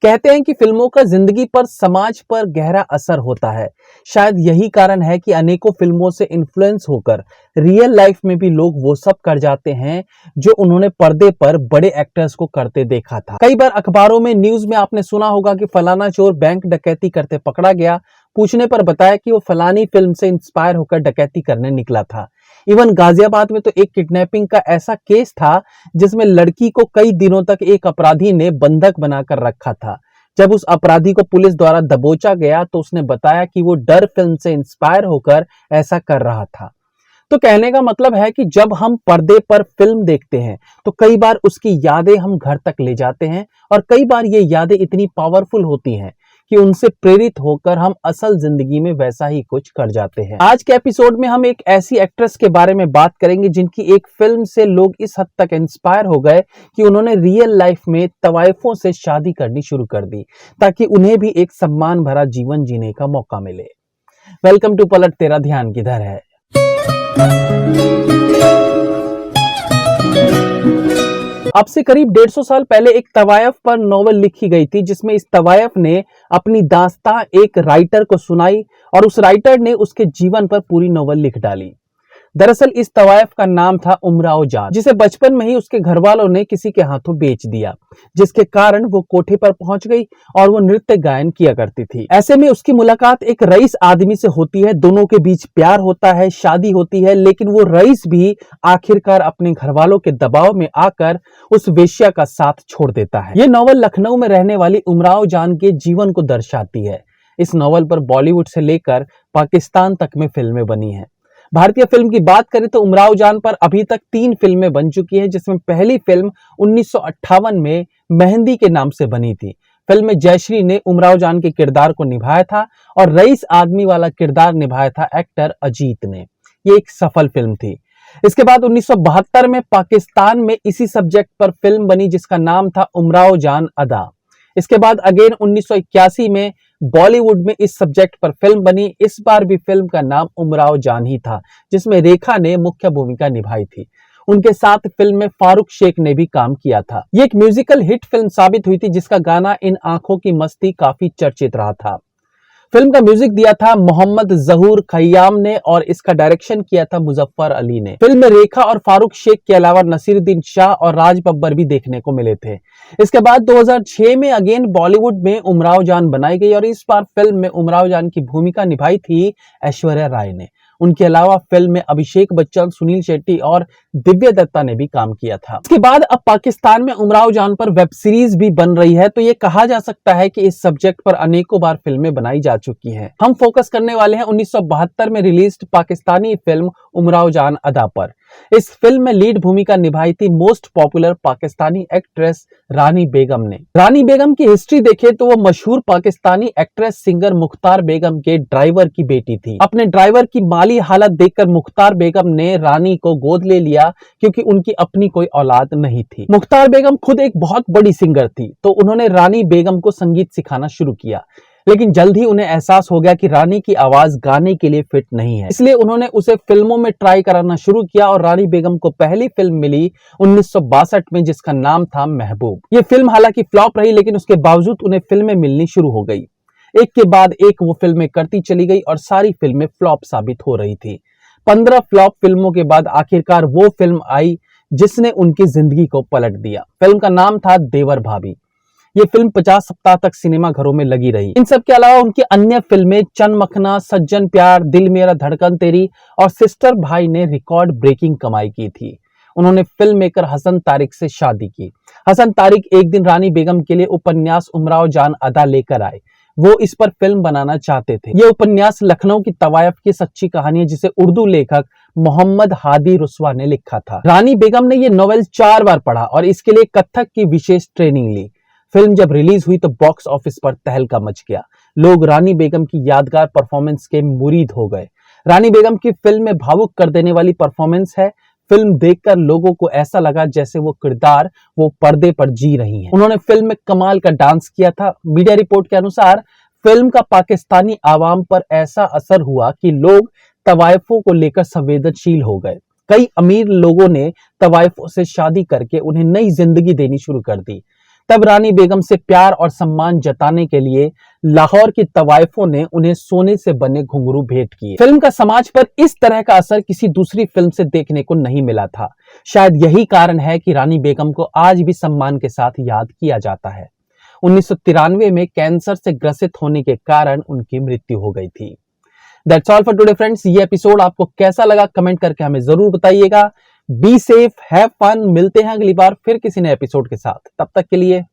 कहते हैं कि फिल्मों का जिंदगी पर, समाज पर गहरा असर होता है। शायद यही कारण है कि अनेकों फिल्मों से इन्फ्लुएंस होकर रियल लाइफ में भी लोग वो सब कर जाते हैं जो उन्होंने पर्दे पर बड़े एक्टर्स को करते देखा था। कई बार अखबारों में, न्यूज में आपने सुना होगा कि फलाना चोर बैंक डकैती करते पकड़ा गया। पूछने पर बताया कि वो फलानी फिल्म से इंस्पायर होकर डकैती करने निकला था। इवन गाजियाबाद में तो एक किडनैपिंग का ऐसा केस था जिसमें लड़की को कई दिनों तक एक अपराधी ने बंधक बनाकर रखा था। जब उस अपराधी को पुलिस द्वारा दबोचा गया तो उसने बताया कि वो डर फिल्म से इंस्पायर होकर ऐसा कर रहा था। तो कहने का मतलब है कि जब हम पर्दे पर फिल्म देखते हैं तो कई बार उसकी यादें हम घर तक ले जाते हैं, और कई बार ये यादें इतनी पावरफुल होती हैं कि उनसे प्रेरित होकर हम असल जिंदगी में वैसा ही कुछ कर जाते हैं। आज के एपिसोड में हम एक ऐसी एक्ट्रेस के बारे में बात करेंगे जिनकी एक फिल्म से लोग इस हद तक इंस्पायर हो गए कि उन्होंने रियल लाइफ में तवाइफों से शादी करनी शुरू कर दी ताकि उन्हें भी एक सम्मान भरा जीवन जीने का मौका मिले। वेलकम टू पलट तेरा ध्यान किधर है। अब से करीब 150 साल पहले एक तवायफ पर नॉवेल लिखी गई थी जिसमें इस तवायफ ने अपनी दास्तां एक राइटर को सुनाई और उस राइटर ने उसके जीवन पर पूरी नॉवेल लिख डाली। दरअसल इस तवायफ का नाम था उमराव जान, जिसे बचपन में ही उसके घर वालों ने किसी के हाथों बेच दिया, जिसके कारण वो कोठे पर पहुंच गई और वो नृत्य गायन किया करती थी। ऐसे में उसकी मुलाकात एक रईस आदमी से होती है, दोनों के बीच प्यार होता है, शादी होती है, लेकिन वो रईस भी आखिरकार अपने घर वालों के दबाव में आकर उस वेश्या का साथ छोड़ देता है। ये नॉवल लखनऊ में रहने वाली उमराव जान के जीवन को दर्शाती है। इस नॉवल पर बॉलीवुड से लेकर पाकिस्तान तक में फिल्में बनी हैं। भारतीय फिल्म की बात करें तो उमराव जान पर अभी तक 3 फिल्में बन चुकी हैं, जिसमें पहली फिल्म 1958 में मेहंदी के नाम से बनी थी। फिल्म में जयश्री ने उमराव जान के किरदार को निभाया था और रईस आदमी वाला किरदार निभाया था एक्टर अजीत ने। ये एक सफल फिल्म थी। इसके बाद 1972 में पाकिस्तान में इसी सब्जेक्ट पर फिल्म बनी जिसका नाम था उमराव जान अदा। इसके बाद अगेन 1981 में बॉलीवुड में इस सब्जेक्ट पर फिल्म बनी। इस बार भी फिल्म का नाम उमराव जान ही था, जिसमें रेखा ने मुख्य भूमिका निभाई थी। उनके साथ फिल्म में फारूक शेख ने भी काम किया था। ये एक म्यूजिकल हिट फिल्म साबित हुई थी जिसका गाना इन आंखों की मस्ती काफी चर्चित रहा था। फिल्म का म्यूजिक दिया था मोहम्मद जहूर खय्याम ने और इसका डायरेक्शन किया था मुजफ्फर अली ने। फिल्म में रेखा और फारूक शेख के अलावा नसीरुद्दीन शाह और राज बब्बर भी देखने को मिले थे। इसके बाद 2006 में अगेन बॉलीवुड में उमराव जान बनाई गई और इस बार फिल्म में उमराव जान की भूमिका निभाई थी ऐश्वर्या राय ने। उनके अलावा फिल्म में अभिषेक बच्चन, सुनील शेट्टी और दिव्या दत्ता ने भी काम किया था। इसके बाद अब पाकिस्तान में उमराव जान पर वेब सीरीज भी बन रही है, तो ये कहा जा सकता है कि इस सब्जेक्ट पर अनेकों बार फिल्में बनाई जा चुकी हैं। हम फोकस करने वाले हैं 1972 में रिलीज पाकिस्तानी फिल्म उमराव जान अदा पर। इस फिल्म में लीड भूमिका निभाई थी मोस्ट पॉपुलर पाकिस्तानी एक्ट्रेस रानी बेगम ने। रानी बेगम की हिस्ट्री देखें तो वो मशहूर पाकिस्तानी एक्ट्रेस सिंगर मुख्तार बेगम के ड्राइवर की बेटी थी। अपने ड्राइवर की माली हालत देखकर मुख्तार बेगम ने रानी को गोद ले लिया क्योंकि उनकी अपनी कोई औलाद नहीं थी। मुख्तार बेगम खुद एक बहुत बड़ी सिंगर थी, तो उन्होंने रानी बेगम को संगीत सिखाना शुरू किया, लेकिन जल्द ही उन्हें एहसास हो गया कि रानी की आवाज गाने के लिए फिट नहीं है, इसलिए उन्होंने उसे फिल्मों में ट्राई कराना शुरू किया और रानी बेगम को पहली फिल्म मिली 1962 में जिसका नाम था महबूब। ये फिल्म हालांकि फ्लॉप रही, लेकिन उसके बावजूद उन्हें फिल्में मिलनी शुरू हो गई। एक के बाद एक वो फिल्में करती चली गई और सारी फिल्में फ्लॉप साबित हो रही थी। 15 फ्लॉप फिल्मों के बाद आखिरकार वो फिल्म आई जिसने उनकी जिंदगी को पलट दिया। फिल्म का नाम था देवर भाभी। ये फिल्म 50 सप्ताह तक सिनेमा घरों में लगी रही। इन सब के अलावा उनकी अन्य फिल्में चन मखना, सज्जन प्यार, दिल मेरा धड़कन तेरी और सिस्टर भाई ने रिकॉर्ड ब्रेकिंग कमाई की थी। उन्होंने फिल्म मेकर हसन तारिक से शादी की। हसन तारिक एक दिन रानी बेगम के लिए उपन्यास उमराव जान अदा लेकर आए। वो इस पर फिल्म बनाना चाहते थे। ये उपन्यास लखनऊ की तवायफ की सच्ची कहानी है जिसे उर्दू लेखक मोहम्मद हादी रुस्वा ने लिखा था। रानी बेगम ने ये नॉवेल 4 बार पढ़ा और इसके लिए कथक की विशेष ट्रेनिंग ली। फिल्म जब रिलीज हुई तो बॉक्स ऑफिस पर तहलका मच गया। लोग रानी बेगम की यादगार परफॉर्मेंस के मुरीद हो गए। रानी बेगम की फिल्म में भावुक कर देने वाली परफॉर्मेंस है। फिल्म देखकर लोगों को ऐसा लगा जैसे वो किरदार वो पर्दे पर जी रही हैं। उन्होंने फिल्म में कमाल का डांस किया था। मीडिया रिपोर्ट के अनुसार फिल्म का पाकिस्तानी आवाम पर ऐसा असर हुआ कि लोग तवायफों को लेकर संवेदनशील हो गए। कई अमीर लोगों ने तवायफों से शादी करके उन्हें नई जिंदगी देनी शुरू कर दी। तब रानी बेगम से प्यार और सम्मान जताने के लिए लाहौर की तवायफों ने उन्हें सोने से बने घुंघरू भेंट किए। फिल्म का समाज पर इस तरह का असर किसी दूसरी फिल्म से देखने को नहीं मिला था। शायद यही कारण है कि रानी बेगम को आज भी सम्मान के साथ याद किया जाता है। 1993 में कैंसर से ग्रसित होने के कारण उनकी मृत्यु हो गई थी। That's all for today friends. ये एपिसोड आपको कैसा लगा कमेंट करके हमें जरूर बताइएगा। Be safe, have fun. मिलते हैं अगली बार फिर किसी नए एपिसोड के साथ। तब तक के लिए